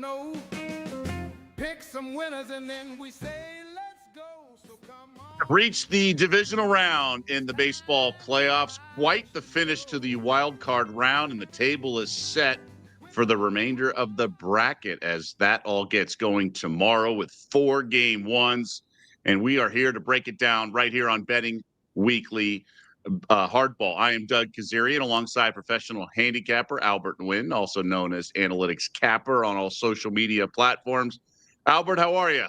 know. Pick some winners and then we say, let's go. So come on. Reached the divisional round in the baseball playoffs. Quite the finish to the wild card round, and the table is set for the remainder of the bracket as that all gets going tomorrow with 4 game ones. And we are here to break it down right here on Betting Weekly Hardball. I am Doug Kezirian alongside professional handicapper Albert Nguyen, also known as Analytics Capper on all social media platforms. Albert, how are you?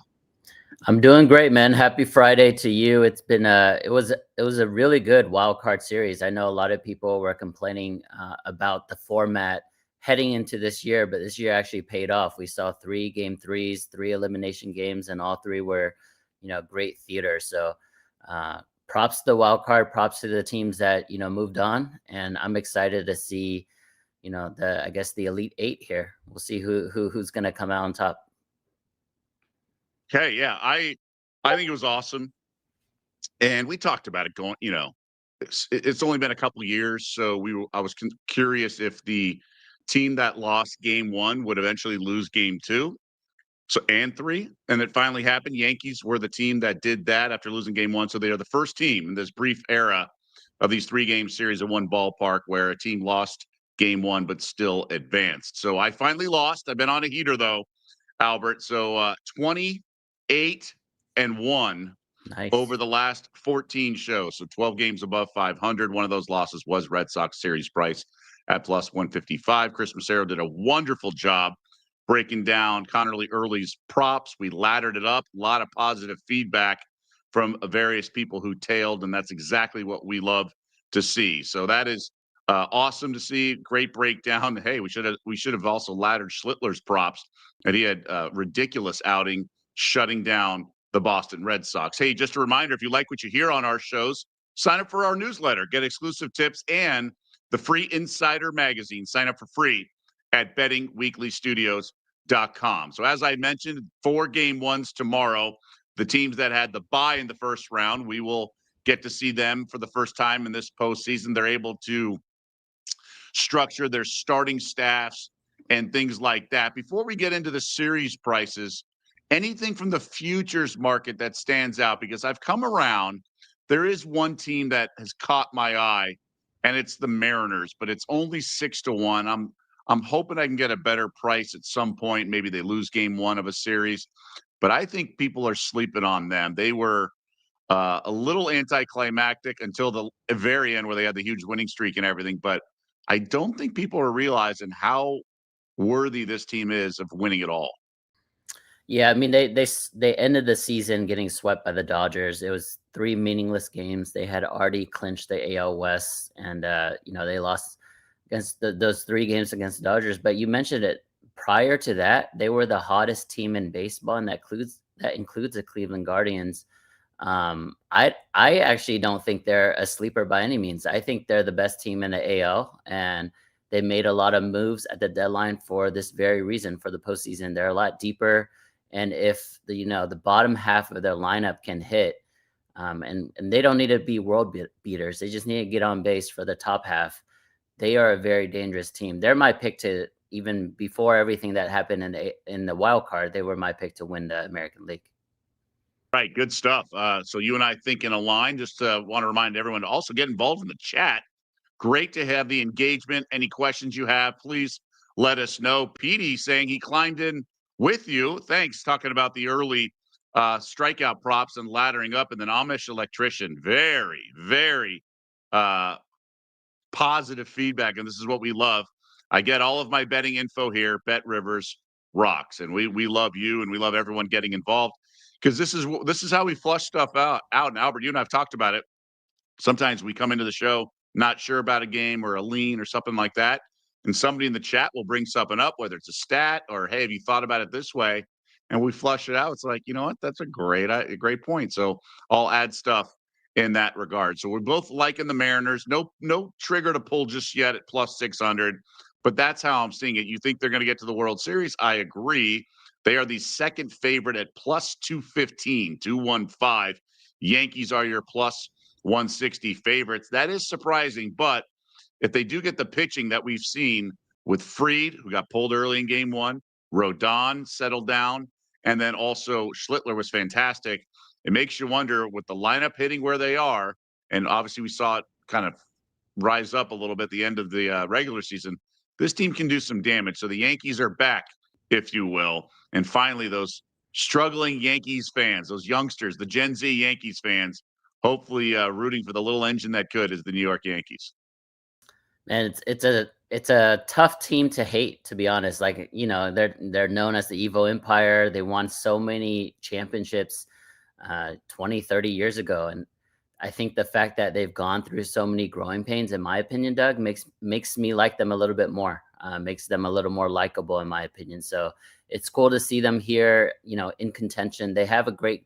I'm doing great, man. Happy Friday to you. It's been it was a really good wild card series. I know a lot of people were complaining about the format heading into this year, but this year actually paid off. We saw 3 game threes, 3 elimination games, and all 3 were, great theater. So props to the wild card, props to the teams that, moved on. And I'm excited to see, the Elite 8 here. We'll see who's going to come out on top. Okay, yeah, I think it was awesome, and we talked about it going. It's only been a couple of years, so I was curious if the team that lost game 1 would eventually lose game 2, and 3, and it finally happened. Yankees were the team that did that after losing game 1, so they are the first team in this brief era of these 3-game series at one ballpark where a team lost game 1 but still advanced. So I finally lost. I've been on a heater though, Albert. So 28-1 Nice. over the last 14 shows. So 12 games above 500. One of those losses was Red Sox series price at plus 155. Chris Massaro did a wonderful job breaking down Connerly Early's props. We laddered it up. A lot of positive feedback from various people who tailed, and that's exactly what we love to see. So that is awesome to see. Great breakdown. Hey, we should have also laddered Schlittler's props, and he had a ridiculous outing shutting down the Boston Red Sox. Hey, just a reminder, if you like what you hear on our shows, sign up for our newsletter, get exclusive tips and the free Insider magazine. Sign up for free at bettingweeklystudios.com. So as I mentioned, 4 game ones tomorrow. The teams that had the bye in the first round, we will get to see them for the first time in this postseason. They're able to structure their starting staffs and things like that. Before we get into the series prices, anything from the futures market that stands out? Because I've come around. There is one team that has caught my eye, and it's the Mariners, but it's only 6-1. I'm hoping I can get a better price at some point. Maybe they lose game 1 of a series, but I think people are sleeping on them. They were a little anticlimactic until the very end where they had the huge winning streak and everything. But I don't think people are realizing how worthy this team is of winning it all. Yeah, I mean they ended the season getting swept by the Dodgers. It was 3 meaningless games. They had already clinched the AL West, and they lost against those 3 games against the Dodgers. But you mentioned it. Prior to that, they were the hottest team in baseball, and that includes the Cleveland Guardians. I actually don't think they're a sleeper by any means. I think they're the best team in the AL, and they made a lot of moves at the deadline for this very reason. For the postseason, they're a lot deeper. And if the bottom half of their lineup can hit, and they don't need to be world beaters, they just need to get on base for the top half. They are a very dangerous team. They're my pick to, even before everything that happened in the wild card, they were my pick to win the American League. Right, good stuff. So you and I think in a line. Just want to remind everyone to also get involved in the chat. Great to have the engagement. Any questions you have, please let us know. Petey saying he climbed in with you. Thanks. Talking about the early strikeout props and laddering up. And then Amish Electrician. Very, very positive feedback. And this is what we love. I get all of my betting info here. Bet Rivers rocks. And we love you, and we love everyone getting involved, because this is how we flush stuff out. And Albert, you and I have talked about it. Sometimes we come into the show not sure about a game or a lean or something like that, and somebody in the chat will bring something up, whether it's a stat or, hey, have you thought about it this way? And we flush it out. It's like, you know what? That's a great point. So I'll add stuff in that regard. So we're both liking the Mariners. No trigger to pull just yet at plus 600, but that's how I'm seeing it. You think they're going to get to the World Series? I agree. They are the second favorite at plus 215, 215. Yankees are your plus 160 favorites. That is surprising, but if they do get the pitching that we've seen with Fried, who got pulled early in game 1, Rodon settled down, and then also Schlittler was fantastic. It makes you wonder with the lineup hitting where they are, and obviously we saw it kind of rise up a little bit at the end of the regular season. This team can do some damage. So the Yankees are back, if you will. And finally, those struggling Yankees fans, those youngsters, the Gen Z Yankees fans, hopefully rooting for the little engine that could is the New York Yankees. And it's a tough team to hate, to be honest. Like, you know, they're known as the Evo Empire. They won so many championships 20, 30 years ago. And I think the fact that they've gone through so many growing pains, in my opinion, Doug, makes me like them a little bit more, makes them a little more likable, in my opinion. So it's cool to see them here, you know, in contention. They have a great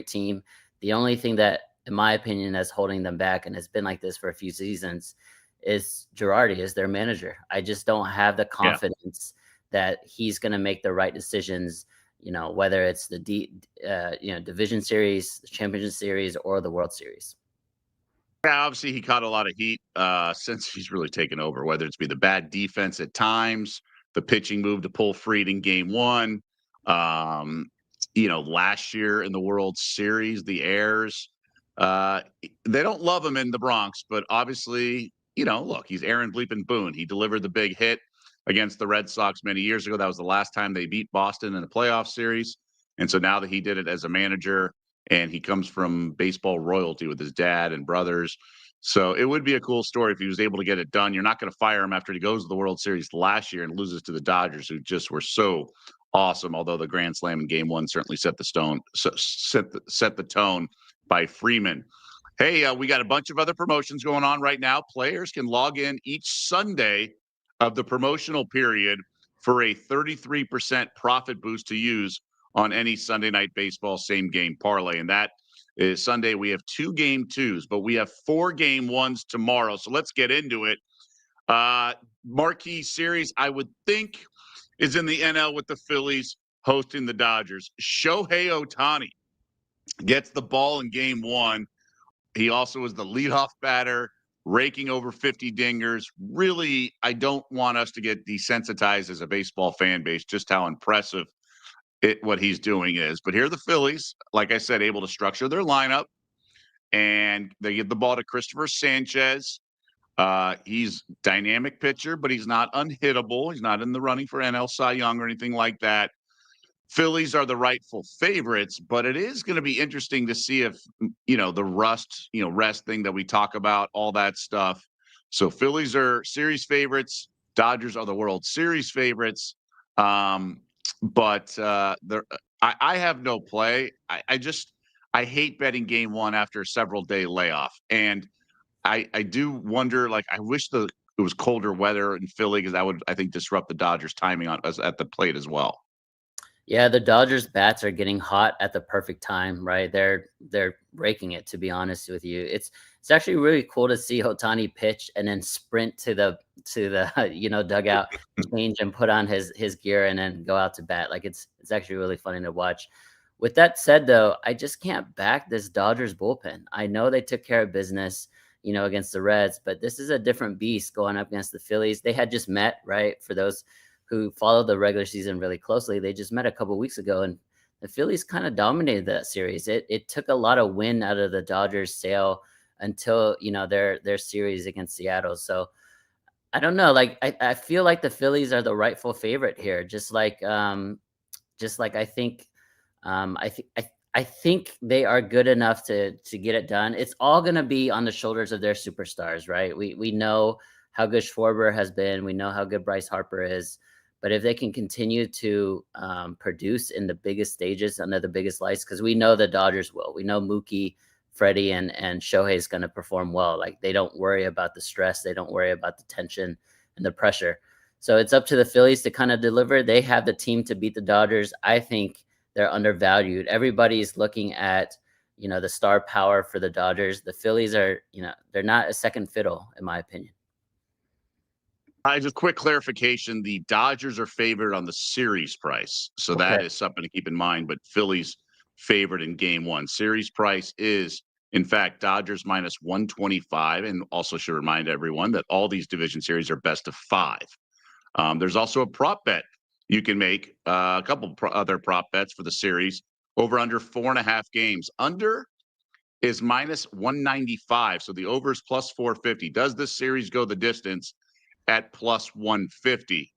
team. The only thing that, in my opinion, is holding them back, and it's been like this for a few seasons, is Girardi, is their manager. I just don't have the confidence that he's going to make the right decisions, you know, whether it's the division series, the championship series, or the World Series. Yeah, obviously he caught a lot of heat since he's really taken over, whether it's be the bad defense at times, the pitching move to pull Fried in game one. You know, last year in the World Series, the errors. They don't love him in the Bronx, but obviously, you know, look, he's Aaron Bleepin Boone. He delivered the big hit against the Red Sox many years ago. That was the last time they beat Boston in a playoff series. And so now that he did it as a manager, and he comes from baseball royalty with his dad and brothers. So it would be a cool story if he was able to get it done. You're not going to fire him after he goes to the World Series last year and loses to the Dodgers, who just were so awesome. Although the grand slam in game one certainly set the tone by Freeman. Hey, we got a bunch of other promotions going on right now. Players can log in each Sunday of the promotional period for a 33% profit boost to use on any Sunday Night Baseball same game parlay. And that is Sunday. We have 2 game 2s, but we have 4 game 1s tomorrow. So let's get into it. Marquee series, I would think, is in the NL with the Phillies hosting the Dodgers. Shohei Ohtani gets the ball in game 1. He also is the leadoff batter, raking over 50 dingers. Really, I don't want us to get desensitized as a baseball fan base, just how impressive what he's doing is. But here are the Phillies, like I said, able to structure their lineup, and they give the ball to Christopher Sanchez. He's dynamic pitcher, but he's not unhittable. He's not in the running for NL Cy Young or anything like that. Phillies are the rightful favorites, but it is going to be interesting to see if, you know, the rest thing that we talk about, all that stuff. So Phillies are series favorites. Dodgers are the World Series favorites. But I have no play. I hate betting game 1 after a several day layoff. And I do wonder, like, I wish it was colder weather in Philly, because that would, I think, disrupt the Dodgers timing at the plate as well. Yeah, the Dodgers bats are getting hot at the perfect time, right? They're breaking it, to be honest with you. It's actually really cool to see Ohtani pitch and then sprint to the dugout, change and put on his gear and then go out to bat. Like it's actually really funny to watch. With that said, though, I just can't back this Dodgers bullpen. I know they took care of business, you know, against the Reds, but this is a different beast going up against the Phillies. They had just met, right? For those who follow the regular season really closely, they just met a couple weeks ago, and the Phillies kind of dominated that series. It took a lot of wind out of the Dodgers' sail until, you know, their series against Seattle. So I don't know. Like I feel like the Phillies are the rightful favorite here. Just like I think I think they are good enough to get it done. It's all going to be on the shoulders of their superstars, right? We know how good Schwarber has been. We know how good Bryce Harper is. But if they can continue to produce in the biggest stages under the biggest lights, because we know the Dodgers will. We know Mookie, Freddie, and Shohei is going to perform well. Like they don't worry about the stress. They don't worry about the tension and the pressure. So it's up to the Phillies to kind of deliver. They have the team to beat the Dodgers. I think they're undervalued. Everybody's looking at, you know, the star power for the Dodgers. The Phillies are, you know, they're not a second fiddle, in my opinion. Just quick clarification. The Dodgers are favored on the series price. So Okay. that is something to keep in mind. But Phillies favored in game 1. Series price is, in fact, Dodgers minus 125. And also should remind everyone that all these division series are best of 5. There's also a prop bet you can make a couple other prop bets for the series. Over under 4.5 games. Under is minus 195. So the over is plus 450. Does this series go the distance at plus 150?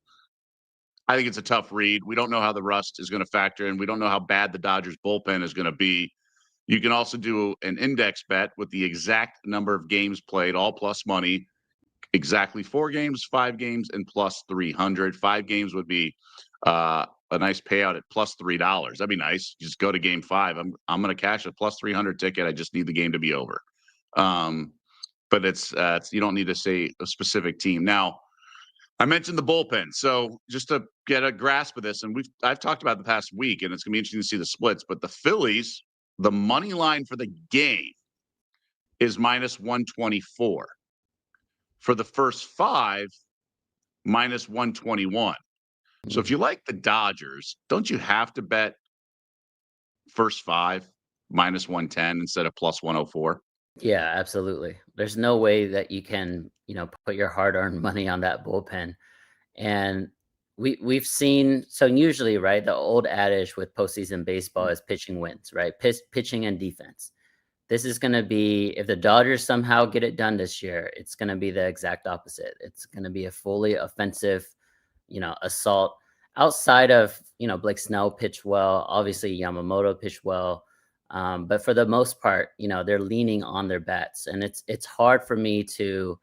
I think it's a tough read. We don't know how the rust is going to factor in. We don't know how bad the Dodgers bullpen is going to be. You can also do an index bet with the exact number of games played, all plus money. Exactly 4 games, 5 games, and plus 300. 5 games would be a nice payout at plus $3. That'd be nice. Just go to game 5. I'm going to cash a plus 300 ticket. I just need the game to be over. But it's you don't need to say a specific team. Now, I mentioned the bullpen. So just to get a grasp of this, and I've talked about the past week, and it's going to be interesting to see the splits. But the Phillies, the money line for the game is minus 124. For the first 5, minus 121. So if you like the Dodgers, don't you have to bet first 5 minus 110 instead of plus 104? Yeah, absolutely. There's no way that you can, put your hard-earned money on that bullpen. And we've seen, so usually, right, the old adage with postseason baseball is pitching wins, right? Pitching and defense. This is going to be, if the Dodgers somehow get it done this year, it's going to be the exact opposite. It's going to be a fully offensive, assault. Outside of, Blake Snell pitched well. Obviously, Yamamoto pitched well. But for the most part, they're leaning on their bats. And it's hard for me to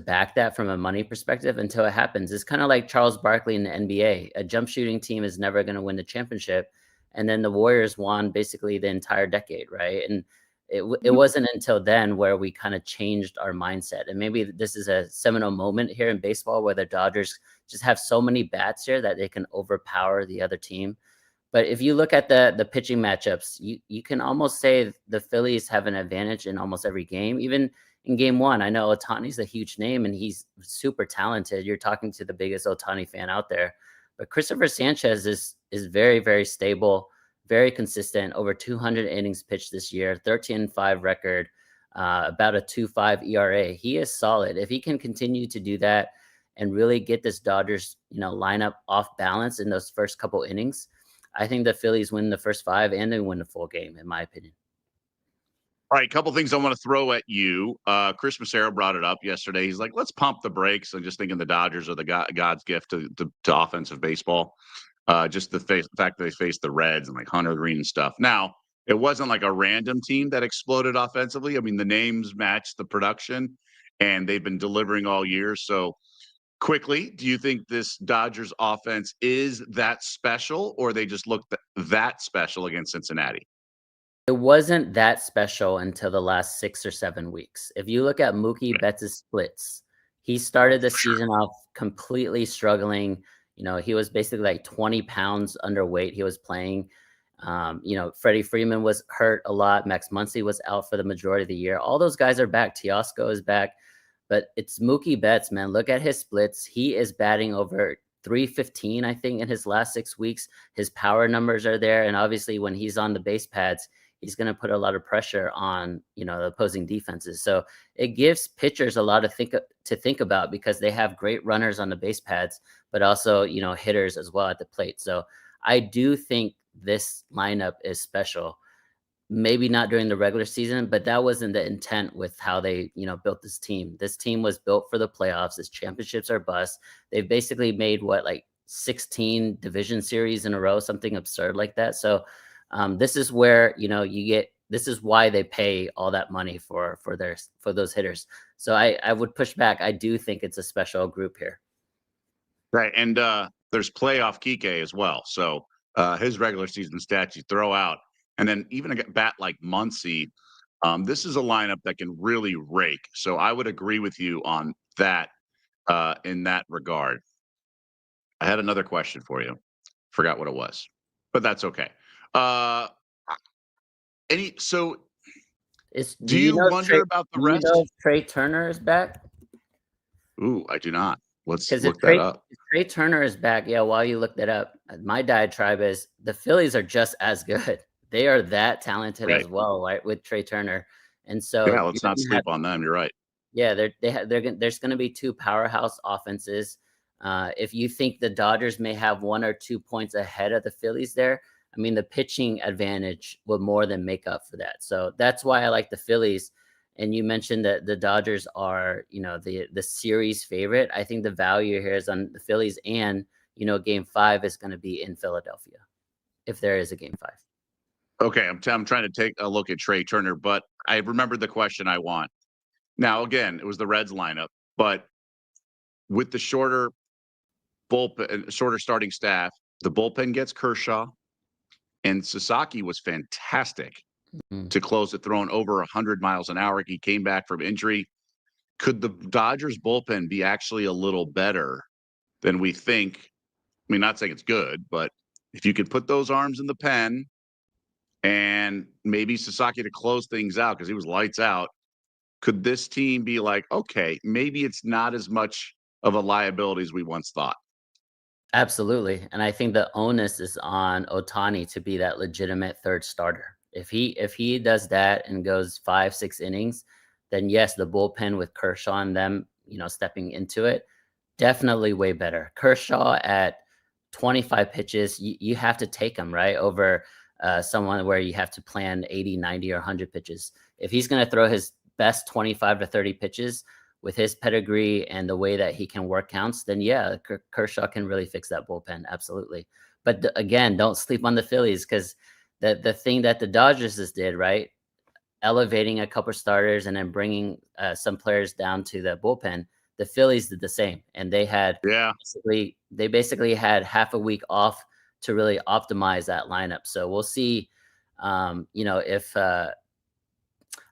back that from a money perspective until it happens. It's kind of like Charles Barkley in the NBA. A jump shooting team is never going to win the championship. And then the Warriors won basically the entire decade, right? And it wasn't until then where we kind of changed our mindset. And maybe this is a seminal moment here in baseball where the Dodgers just have so many bats here that they can overpower the other team. But if you look at the pitching matchups, you can almost say the Phillies have an advantage in almost every game. Even in game 1, I know Ohtani's a huge name and he's super talented. You're talking to the biggest Ohtani fan out there. But Christopher Sanchez is very, very stable, very consistent, over 200 innings pitched this year, 13-5 record, about a 2.5 ERA. He is solid. If he can continue to do that and really get this Dodgers, lineup off balance in those first couple innings, I think the Phillies win the first 5 and they win the full game, in my opinion. All right, a couple things I want to throw at you. Chris Massaro brought it up yesterday. He's like, let's pump the brakes. I'm just thinking the Dodgers are the God's gift to offensive baseball. Just the fact that they faced the Reds and like Hunter Green and stuff. Now, it wasn't like a random team that exploded offensively. I mean, the names match the production, and they've been delivering all year. So quickly, do you think this Dodgers offense is that special, or they just looked that special against Cincinnati? It wasn't that special until the last 6 or 7 weeks. If you look at Mookie Betts' splits, he started the season off completely struggling. He was basically like 20 pounds underweight. He was playing. Freddie Freeman was hurt a lot. Max Muncy was out for the majority of the year. All those guys are back. Teoscar is back. But it's Mookie Betts, man. Look at his splits. He is batting over 315, I think, in his last 6 weeks. His power numbers are there. And obviously, when he's on the base pads, he's going to put a lot of pressure on, the opposing defenses. So it gives pitchers a lot to think about because they have great runners on the base pads, but also, hitters as well at the plate. So I do think this lineup is special. Maybe not during the regular season, but that wasn't the intent with how they, built this team. This team was built for the playoffs. Its championships are bust. They've basically made 16 division series in a row, something absurd like that. So this is where, this is why they pay all that money for those hitters. So I would push back. I do think it's a special group here. Right. And there's playoff Kike as well. So his regular season stats you throw out. And then even a bat like Muncy, this is a lineup that can really rake. So I would agree with you on that in that regard. I had another question for you. Forgot what it was, but that's okay. Do you wonder about the rest? Do you know if Trey Turner is back? Ooh, I do not. Let's look that up. If Trey Turner is back, yeah, while you look that up, my diatribe is the Phillies are just as good. They are that talented as well, right? With Trey Turner. And so yeah, let's not sleep on them. You're right. Yeah, there's going to be 2 powerhouse offenses. If you think the Dodgers may have 1 or 2 points ahead of the Phillies there, I mean, the pitching advantage will more than make up for that. So that's why I like the Phillies. And you mentioned that the Dodgers are, the series favorite. I think the value here is on the Phillies, and Game 5 is going to be in Philadelphia, if there is a Game 5. Okay, I'm trying to take a look at Trey Turner, but I remembered the question I want. Now, again, it was the Reds lineup, but with the shorter starting staff, the bullpen gets Kershaw, and Sasaki was fantastic Mhm. to close it, throwing over 100 miles an hour. He came back from injury. Could the Dodgers bullpen be actually a little better than we think? I mean, not saying it's good, but if you could put those arms in the pen and maybe Sasaki to close things out because he was lights out, could this team be like, okay, maybe it's not as much of a liability as we once thought? Absolutely. And I think the onus is on Otani to be that legitimate third starter. If he does that and goes 5, 6 innings, then yes, the bullpen with Kershaw and them, stepping into it, definitely way better. Kershaw at 25 pitches, you have to take him, right? Over someone where you have to plan 80, 90, or 100 pitches. If he's going to throw his best 25 to 30 pitches with his pedigree and the way that he can work counts, then yeah, Kershaw can really fix that bullpen. Absolutely. But again, don't sleep on the Phillies, because the thing that the Dodgers just did, right? Elevating a couple starters and then bringing some players down to the bullpen. The Phillies did the same, and Yeah. they basically had half a week off to really optimize that lineup. So we'll see. If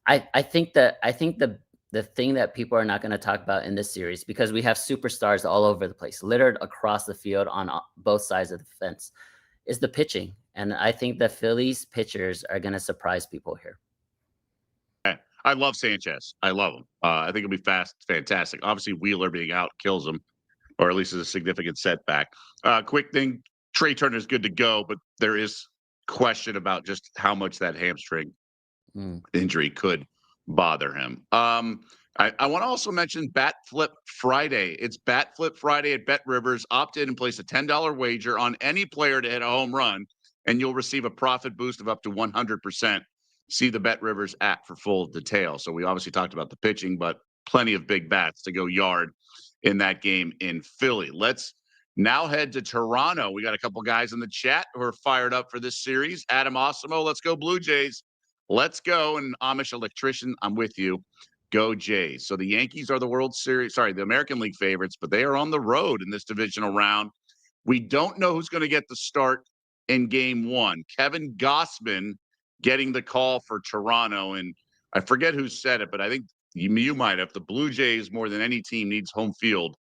I think the thing that people are not going to talk about in this series, because we have superstars all over the place, littered across the field on both sides of the fence, is the pitching. And I think the Phillies pitchers are going to surprise people here. I love Sanchez. I love him. I think it'll be fantastic. Obviously, Wheeler being out kills him, or at least is a significant setback. Quick thing: Trey Turner is good to go, but there is question about just how much that hamstring injury could bother him. I want to also mention Bat Flip Friday. It's Bat Flip Friday at Bet Rivers. Opt in and place a $10 wager on any player to hit a home run, and you'll receive a profit boost of up to 100%. See the Bet Rivers app for full details. So we obviously talked about the pitching, but plenty of big bats to go yard in that game in Philly. Let's now head to Toronto. We got a couple guys in the chat who are fired up for this series. Adam Osimo, let's go Blue Jays. Let's go. And Amish Electrician, I'm with you. Go Jays. So the Yankees are the the American League favorites, but they are on the road in this divisional round. We don't know who's going to get the start in game 1. Kevin Gossman getting the call for Toronto. And I forget who said it, but I think you might have. The Blue Jays, more than any team, needs home field.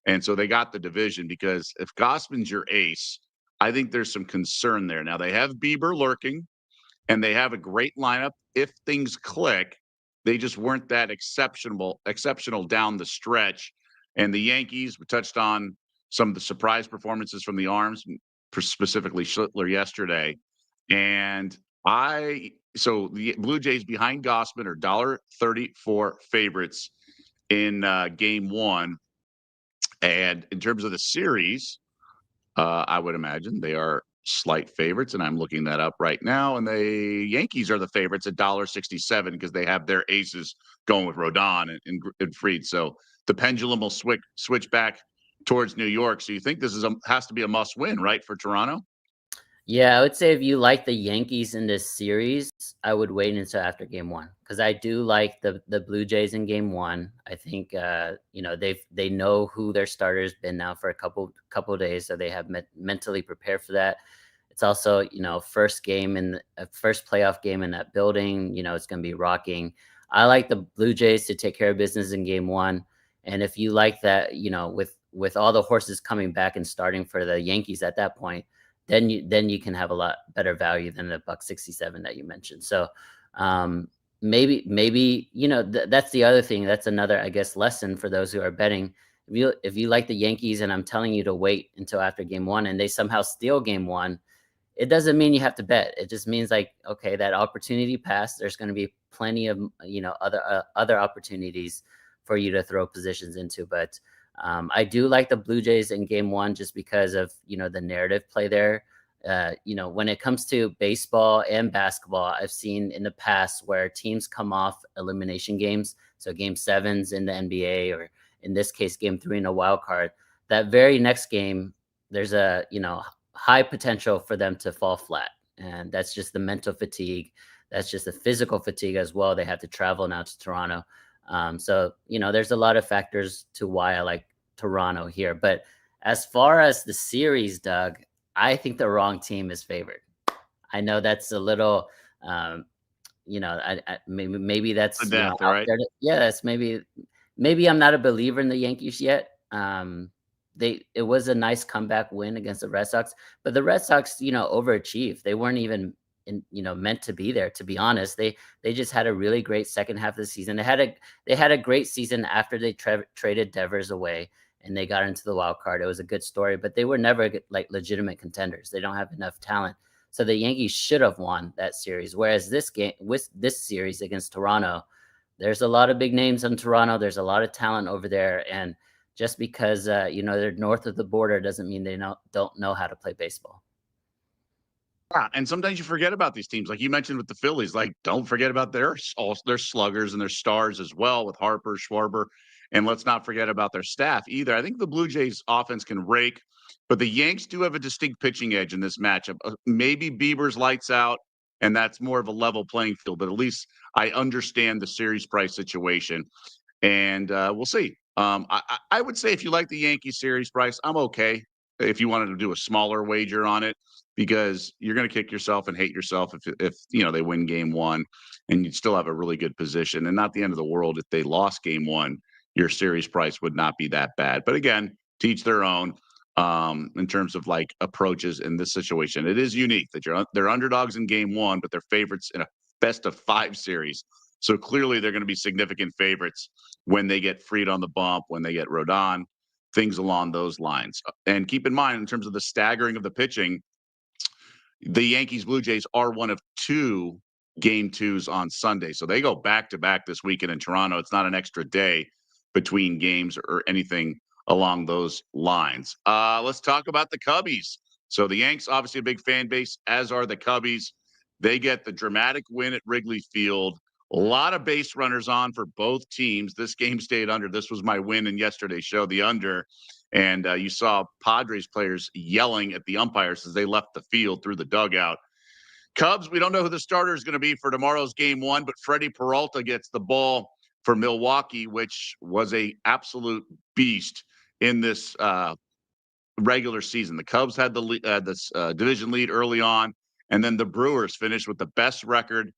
And so they got the division, because if Gossman's your ace, I think there's some concern there. Now they have Bieber lurking, and they have a great lineup. If things click, they just weren't that exceptional down the stretch. And the Yankees, we touched on some of the surprise performances from the arms, specifically Schlittler yesterday. And so the Blue Jays behind Gossman are $1.34 favorites in game 1. And in terms of the series, I would imagine they are slight favorites, and I'm looking that up right now. And the Yankees are the favorites at $1.67 because they have their aces going with Rodon and Fried. So the pendulum will switch back towards New York. So you think this has to be a must win, right, for Toronto? Yeah, I would say if you like the Yankees in this series, I would wait until after game 1, because I do like the Blue Jays in game 1. I think they know who their starter's been now for a couple of days, so they have mentally prepared for that. It's also first playoff game in that building. It's going to be rocking. I like the Blue Jays to take care of business in game 1, and if you like that, with all the horses coming back and starting for the Yankees at that point, then you can have a lot better value than the $1.67 that you mentioned. So maybe that's the other thing. That's another, I guess, lesson for those who are betting. If you like the Yankees, and I'm telling you to wait until after game 1, and they somehow steal game 1, it doesn't mean you have to bet. It just means okay, that opportunity passed. There's going to be plenty of other opportunities for you to throw positions into. But I do like the Blue Jays in game one just because of, the narrative play there. When it comes to baseball and basketball, I've seen in the past where teams come off elimination games. So game sevens in the NBA, or in this case, game three in a wild card. That very next game, there's a, high potential for them to fall flat. And that's just the mental fatigue. That's just the physical fatigue as well. They have to travel now to Toronto. There's a lot of factors to why I like Toronto here. But as far as the series, Doug, I think the wrong team is favored. I know that's a little, maybe that's Death, out right? there. Yeah, that's maybe I'm not a believer in the Yankees yet. It was a nice comeback win against the Red Sox, but the Red Sox, overachieved. They weren't even meant to be there. To be honest, they just had a really great second half of the season. They had a great season after they traded Devers away and they got into the wild card. It was a good story, but they were never like legitimate contenders. They don't have enough talent. So the Yankees should have won that series. Whereas this series against Toronto, there's a lot of big names in Toronto. There's a lot of talent over there. And just because, they're north of the border doesn't mean they don't know how to play baseball. Yeah, and sometimes you forget about these teams, like you mentioned with the Phillies. Like, don't forget about their sluggers and their stars as well, with Harper, Schwarber, and let's not forget about their staff either. I think the Blue Jays offense can rake, but the Yanks do have a distinct pitching edge in this matchup. Maybe Bieber's lights out, and that's more of a level playing field. But at least I understand the series price situation, and we'll see. I would say if you like the Yankee series price, I'm okay if you wanted to do a smaller wager on it, because you're going to kick yourself and hate yourself if they win game one, and you'd still have a really good position, and not the end of the world if they lost game one. Your series price would not be that bad. But again, to each their own. In terms of like approaches in this situation, it is unique that they're underdogs in game one, but they're favorites in a best of 5 series. So clearly they're going to be significant favorites when they get freed on the bump, when they get Rodon, things along those lines. And keep in mind, in terms of the staggering of the pitching, the Yankees Blue Jays are one of 2 game 2s on Sunday. So they go back to back this weekend in Toronto. It's not an extra day between games or anything along those lines. Let's talk about the Cubbies. So the Yanks, obviously a big fan base, as are the Cubbies. They get the dramatic win at Wrigley Field. A lot of base runners on for both teams. This game stayed under. This was my win in yesterday's show, the under. And you saw Padres players yelling at the umpires as they left the field through the dugout. Cubs, we don't know who the starter is going to be for tomorrow's game one, but Freddie Peralta gets the ball for Milwaukee, which was a absolute beast in this regular season. The Cubs had this division lead early on, and then the Brewers finished with the best record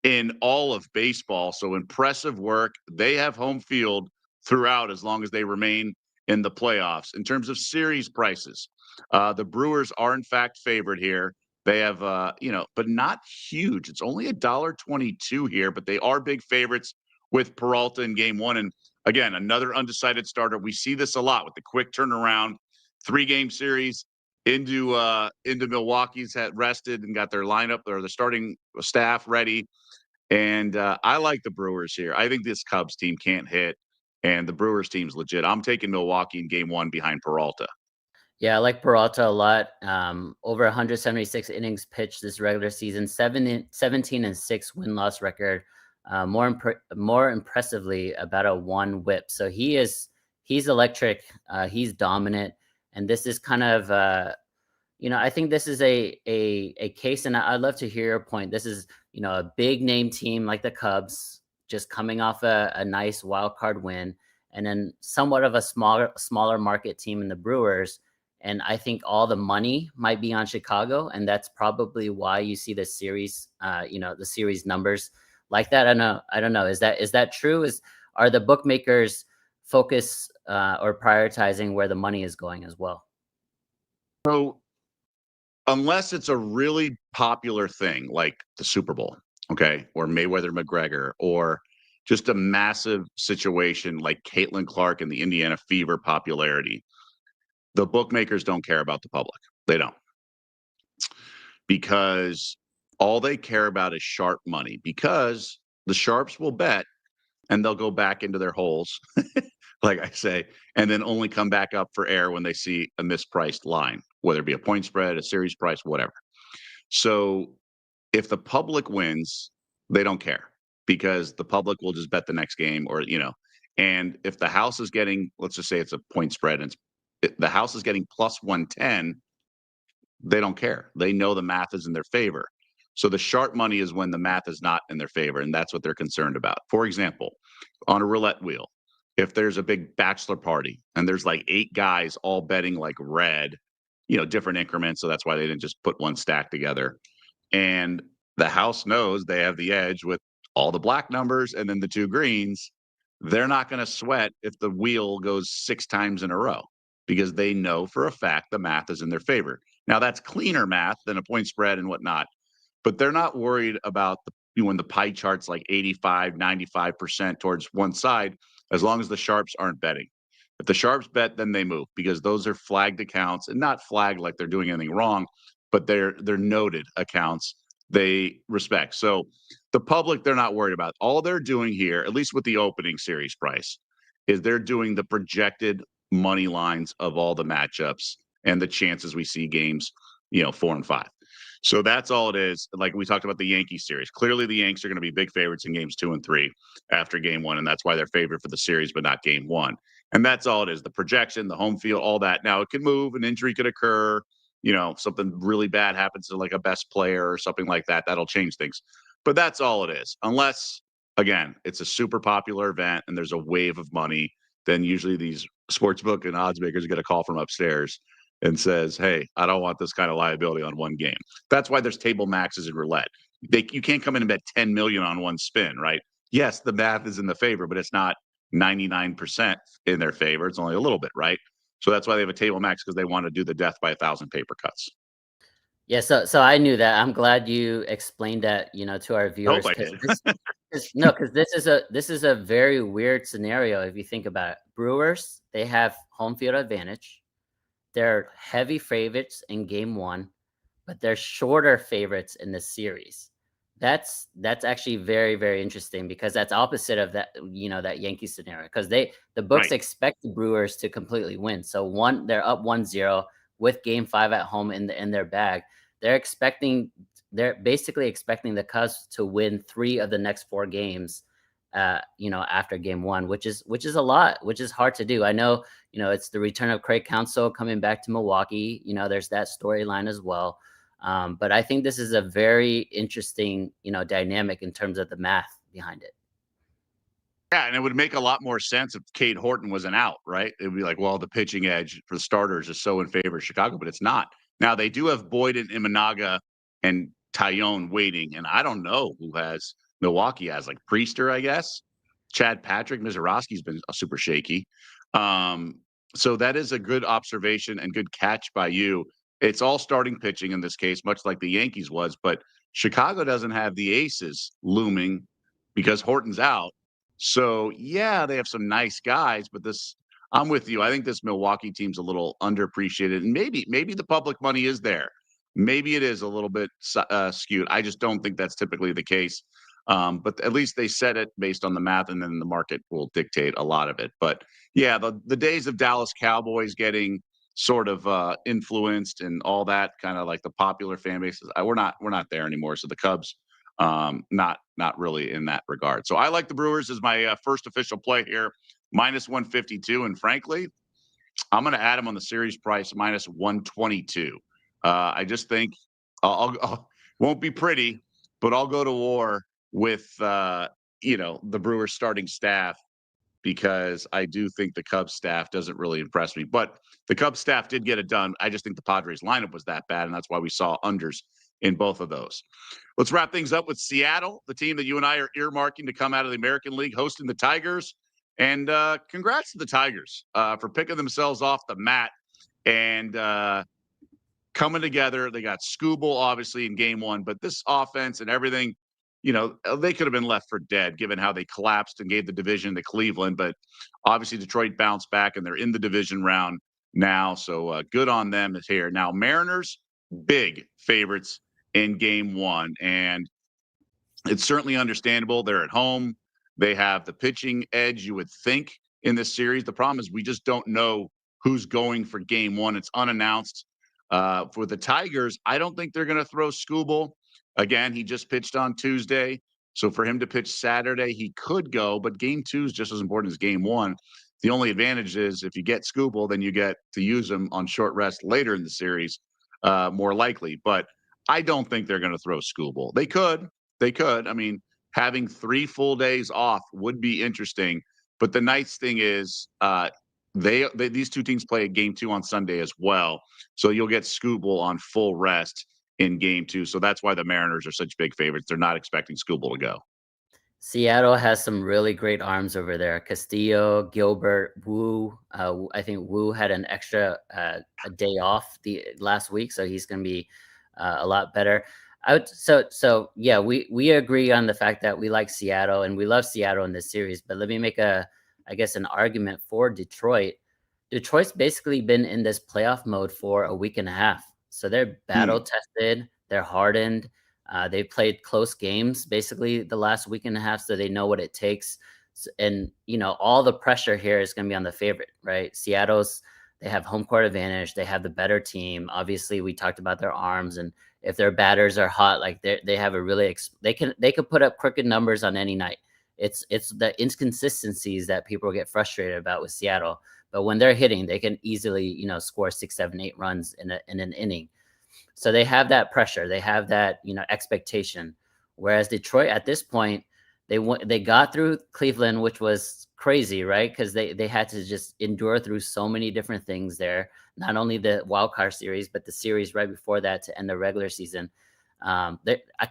in all of baseball. So impressive work. They have home field throughout as long as they remain in the playoffs. In terms of series prices, the Brewers are in fact favored here. They have, but not huge. It's only $1.22 here, but they are big favorites with Peralta in game one. And again, another undecided starter. We see this a lot with the quick turnaround, 3-game series into Milwaukee's had rested and got their lineup or the starting staff ready. And I like the Brewers here. I think this Cubs team can't hit, and the Brewers team's legit. I'm taking Milwaukee in game one behind Peralta. Yeah, I like Peralta a lot. Over 176 innings pitched this regular season, 17-6 win-loss record. More impressively, about a 1 WHIP. So he's electric. He's dominant, and this is kind of I think this is a case, and I'd love to hear your point. This is a big name team like the Cubs just coming off a nice wild card win, and then somewhat of a smaller market team in the Brewers. And I think all the money might be on Chicago, and that's probably why you see the series, the series numbers like that. I don't know. Is that true? Are the bookmakers focus or prioritizing where the money is going as well? So unless it's a really popular thing like the Super Bowl, okay, or Mayweather McGregor, or just a massive situation like Caitlin Clark and the Indiana Fever popularity, the bookmakers don't care about the public. They don't. Because all they care about is sharp money, because the sharps will bet and they'll go back into their holes like I say, and then only come back up for air when they see a mispriced line, whether it be a point spread, a series price, whatever. So if the public wins, they don't care because the public will just bet the next game or, and if the house is getting, let's just say it's a point spread and the house is getting plus 110, they don't care. They know the math is in their favor. So the sharp money is when the math is not in their favor, and that's what they're concerned about. For example, on a roulette wheel, if there's a big bachelor party and there's like 8 guys all betting like red, different increments, so that's why they didn't just put one stack together. And the house knows they have the edge with all the black numbers and then the 2 greens. They're not going to sweat if the wheel goes 6 times in a row because they know for a fact the math is in their favor. Now, that's cleaner math than a point spread and whatnot, but they're not worried about when the pie chart's like 85, 95% towards one side, as long as the sharps aren't betting. If the sharps bet, then they move because those are flagged accounts, and not flagged like they're doing anything wrong, but they're noted accounts they respect. So the public, they're not worried about. All they're doing here, at least with the opening series price, is they're doing the projected money lines of all the matchups and the chances we see games, 4 and 5. So that's all it is. Like we talked about the Yankees series. Clearly, the Yanks are going to be big favorites in games 2 and 3 after game 1, and that's why they're favored for the series, but not game 1. And that's all it is. The projection, the home field, all that. Now it could move, an injury could occur, something really bad happens to like a best player or something like that. That'll change things. But that's all it is. Unless, again, it's a super popular event and there's a wave of money, then usually these sportsbook and odds makers get a call from upstairs and says, hey, I don't want this kind of liability on one game. That's why there's table maxes in roulette. You can't come in and bet 10 million on one spin, right? Yes, the math is in the favor, but it's not 99% in their favor. It's only a little bit, right? So that's why they have a table max, because they want to do the death by 1,000 paper cuts. Yeah, so I knew that. I'm glad you explained that, to our I viewers, hope I because did. because this is a very weird scenario if you think about it. Brewers, they have home field advantage. They're heavy favorites in game 1, but they're shorter favorites in the series. That's actually very, very interesting because that's opposite of that, that Yankee scenario, because the books Right. expect the Brewers to completely win. So they're up 1-0 with game 5 at home in their bag. They're basically expecting the Cubs to win 3 of the next 4 games, after game 1, which is a lot, which is hard to do. I know, it's the return of Craig Counsell coming back to Milwaukee. There's that storyline as well. But I think this is a very interesting, dynamic in terms of the math behind it. Yeah, and it would make a lot more sense if Cade Horton was an out, right? It would be like, well, the pitching edge for the starters is so in favor of Chicago, but it's not. Now they do have Boyd and Imanaga and Tyone waiting, and I don't know who has Milwaukee has, like Priester, I guess. Chad Patrick, Mizorowski's been super shaky. So that is a good observation and good catch by you. It's all starting pitching in this case, much like the Yankees was, but Chicago doesn't have the aces looming because Horton's out. So yeah, they have some nice guys, but I'm with you. I think this Milwaukee team's a little underappreciated, and maybe the public money is there. Maybe it is a little bit skewed. I just don't think that's typically the case. But at least they set it based on the math, and then the market will dictate a lot of it. But yeah, the days of Dallas Cowboys getting sort of influenced and all that, kind of like the popular fan bases, we're not there anymore. So the Cubs, not really in that regard. So I like the Brewers as my first official play here, minus 152, and frankly, I'm going to add them on the series price minus 122. I just think I'll won't be pretty, but I'll go to war with the Brewers starting staff, because I do think the Cubs staff doesn't really impress me. But the Cubs staff did get it done. I just think the Padres lineup was that bad, and that's why we saw unders in both of those. Let's wrap things up with Seattle, the team that you and I are earmarking to come out of the American League, hosting the Tigers. And congrats to the Tigers for picking themselves off the mat and coming together. They got Scooble, obviously, in game 1, but this offense and everything, they could have been left for dead given how they collapsed and gave the division to Cleveland. But obviously, Detroit bounced back, and they're in the division round now. So good on them here. Now, Mariners, big favorites in game 1. And it's certainly understandable. They're at home. They have the pitching edge, you would think, in this series. The problem is we just don't know who's going for game one. It's unannounced. For the Tigers, I don't think they're going to throw Skubal. Again, he just pitched on Tuesday. So for him to pitch Saturday, he could go, but game two is just as important as game one. The only advantage is if you get Skubal, then you get to use him on short rest later in the series, more likely. But I don't think they're going to throw Skubal. They could. They could. I mean, having 3 full days off would be interesting. But the nice thing is these two teams play a game two on Sunday as well. So you'll get Skubal on full rest in game two. So that's why the Mariners are such big favorites. They're not expecting Skubal to go. Seattle has some really great arms over there. Castillo, Gilbert, Wu. I think Wu had an extra a day off the last week, so he's going to be a lot better. Yeah, we agree on the fact that we like Seattle and we love Seattle in this series. But let me make an argument for Detroit. Detroit's basically been in this playoff mode for a week and a half, so they're battle tested, they're hardened. They've played close games basically the last week and a half, so they know what it takes. And, all the pressure here is going to be on the favorite, right? They have home court advantage. They have the better team. Obviously, we talked about their arms, and if their batters are hot, like they have a really, they can put up crooked numbers on any night. It's the inconsistencies that people get frustrated about with Seattle. But when they're hitting, they can easily, score 6, 7, 8 runs in an inning. So they have that pressure. They have that, expectation. Whereas Detroit at this point, they got through Cleveland, which was crazy, right? Because they had to just endure through so many different things there. Not only the wild card series, but the series right before that to end the regular season. I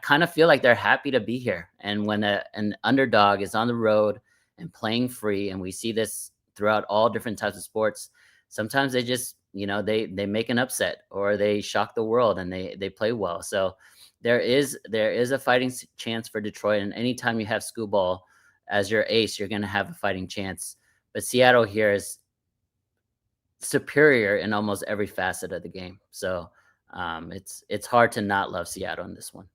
kind of feel like they're happy to be here. And when an underdog is on the road and playing free, and we see this throughout all different types of sports, sometimes they just they make an upset or they shock the world and they play well. So there is a fighting chance for Detroit. And anytime you have Skubal as your ace, you're going to have a fighting chance. But Seattle here is superior in almost every facet of the game. So it's hard to not love Seattle in this one.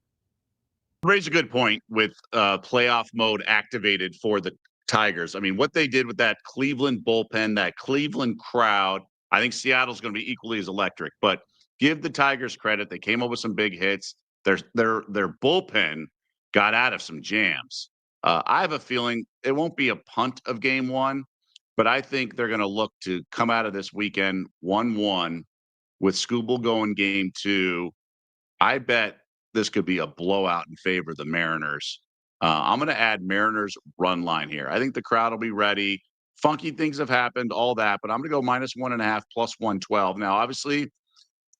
Raise a good point with playoff mode activated for the Tigers. I mean, what they did with that Cleveland bullpen, that Cleveland crowd, I think Seattle's going to be equally as electric. But give the Tigers credit; they came up with some big hits. Their bullpen got out of some jams. I have a feeling it won't be a punt of game one, but I think they're going to look to come out of this weekend 1-1 with Skubal going game two. I bet this could be a blowout in favor of the Mariners. I'm going to add Mariners run line here. I think the crowd will be ready. Funky things have happened, all that, but I'm going to go -1.5 plus 112. Now, obviously,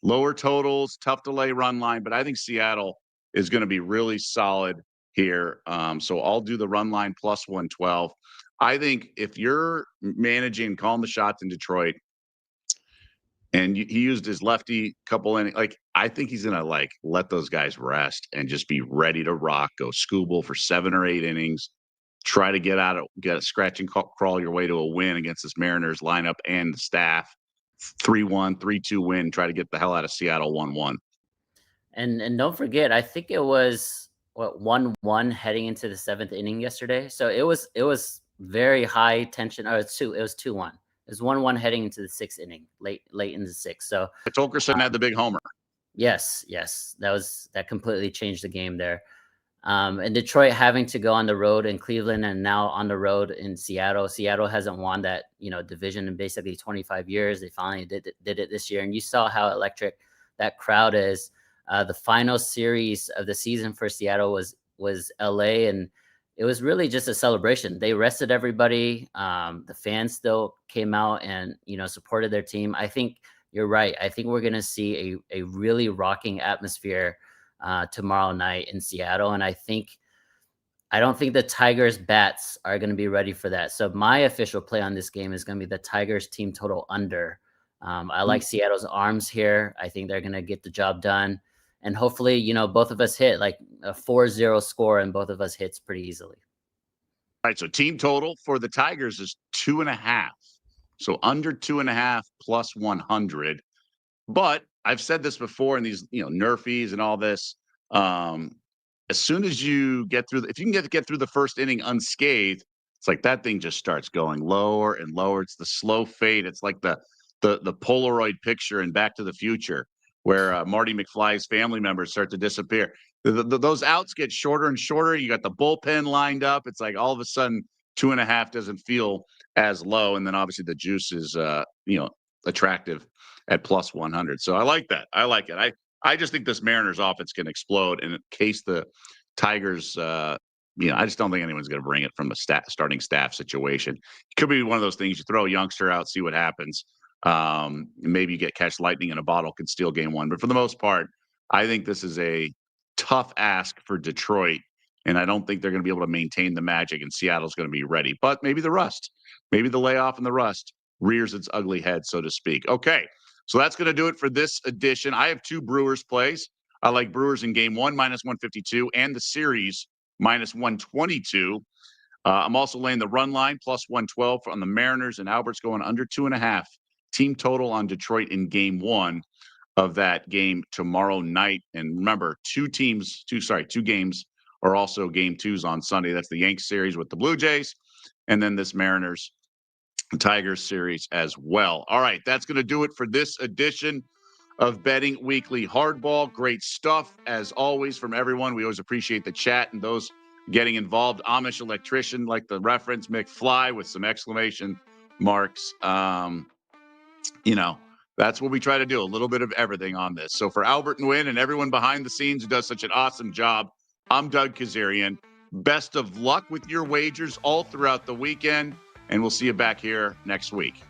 lower totals, tough to lay run line, but I think Seattle is going to be really solid here. So I'll do the run line plus 112. I think if you're managing, calling the shots in Detroit, and he used his lefty couple in, I think he's gonna let those guys rest and just be ready to rock. Go Skubal for 7 or 8 innings. Try to get a scratch and crawl your way to a win against this Mariners lineup and the staff. 3-1, 3-2 win. Try to get the hell out of Seattle 1-1. And don't forget, I think it was 1-1 heading into the 7th inning yesterday. So it was very high tension. Oh, it was 2-1. It was 1-1 heading into the 6th inning, late in the 6th. So Tolkerson had the big homer. Yes, that completely changed the game there. And Detroit having to go on the road in Cleveland and now on the road in Seattle. Seattle hasn't won that division in basically 25 years. They finally did it this year, and you saw how electric that crowd is. The final series of the season for Seattle was LA, and it was really just a celebration. They rested everybody. The fans still came out and supported their team. I think you're right. I think we're going to see a really rocking atmosphere tomorrow night in Seattle, and I don't think the Tigers bats are going to be ready for that. So my official play on this game is going to be the Tigers team total under. I like Seattle's arms here. I think they're going to get the job done. And hopefully, both of us hit like a 4-0 score, and both of us hits pretty easily. All right, so team total for the Tigers is 2.5. So under 2.5 plus 100. But I've said this before in these, nerfies and all this. As soon as you get through, if you can get through the first inning unscathed, It's like that thing just starts going lower and lower. It's the slow fade. It's like the Polaroid picture in Back to the Future, where Marty McFly's family members start to disappear. Those outs get shorter and shorter. You got the bullpen lined up. It's like all of a sudden 2.5 doesn't feel as low, and then obviously the juice is attractive at plus 100. So I like that. I like it. I just think this Mariners offense can explode, and in case the Tigers, I just don't think anyone's going to bring it from the starting staff situation. It could be one of those things you throw a youngster out, see what happens. Maybe you catch lightning in a bottle, could steal game one. But for the most part, I think this is a tough ask for Detroit, and I don't think they're going to be able to maintain the magic, and Seattle's going to be ready. But maybe the layoff and the rust rears its ugly head, so to speak. Okay, so that's going to do it for this edition. I have 2 Brewers plays. I like Brewers in game 1, minus 152, and the series, minus 122. I'm also laying the run line, plus 112 on the Mariners, and Albert's going under 2.5. Team total on Detroit in game 1 of that game tomorrow night. And remember, 2 games are also game 2s on Sunday. That's the Yankees series with the Blue Jays, and then this Mariners Tigers series as well. All right, that's going to do it for this edition of Betting Weekly Hardball. Great stuff, as always, from everyone. We always appreciate the chat and those getting involved. Amish electrician, like the reference, McFly with some exclamation marks. That's what we try to do, a little bit of everything on this. So for Albert Nguyen and everyone behind the scenes who does such an awesome job, I'm Doug Kezirian. Best of luck with your wagers all throughout the weekend, and we'll see you back here next week.